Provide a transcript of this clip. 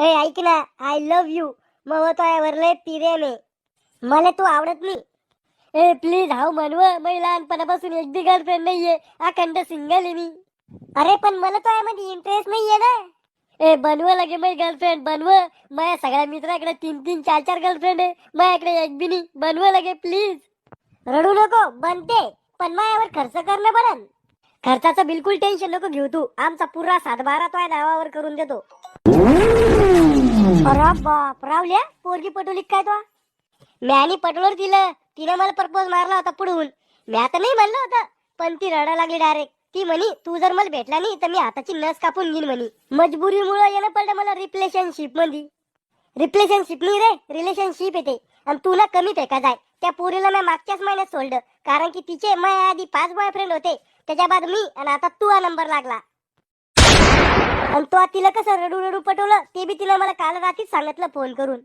हे ऐक ना, आय लव्ह यू. मग तो यावर लय प्रेम आहे. मला तू आवडत नाही. ए प्लीज हाव म्हणव, मी लहानपणापासून एक बी गर्लफ्रेंड नाहीये, अखंड सिंगल आहे मी. अरे पण मला तो यामध्ये इंटरेस्ट नाहीये ना. ए बनव लगे मी गर्लफ्रेंड बनव. माझ्या सगळ्या मित्राकडे 3-3 4-4 गर्लफ्रेंड आहे, माझ्याकडे एक बी नाही. बनव लगे प्लीज. रडू नको, बनते. पण माझ्यावर खर्च करणं पडन. खर्चाचं बिलकुल टेन्शन नको घेऊ तू. आमचा पुरा 7-12 तो नावावर करून देतो. अरे बाप, रावल्या पोरगी पटवली काय तो? म्यानी पटवलं दिलं. तिने मला प्रपोज मारला होता पुढून. मी आता नाही म्हणलं होतं, पण ती रडायला लागली डायरेक्ट. ती म्हणी तू जर मला भेटला नाही तर मी हाताची नस कापून घेईन म्हणी. मजबुरीमुळे येणं पडलं मला रिलेशनशिप मध्ये. रिलेशनशिप नाही रे, रिलेशनशिप येते. आणि तुला कमी फेका जाय. त्या पोरीला मी मागच्याच महिन्यात सोडलं, कारण की तिचे माझ्या आधी 5 बॉयफ्रेंड होते. त्याच्या बाद मी, आणि आता तू हा नंबर लागला. आणि तो तिला कसं रडू रडू पटवलं ते बी तिला मला काल रात्रीच सांगितलं फोन करून.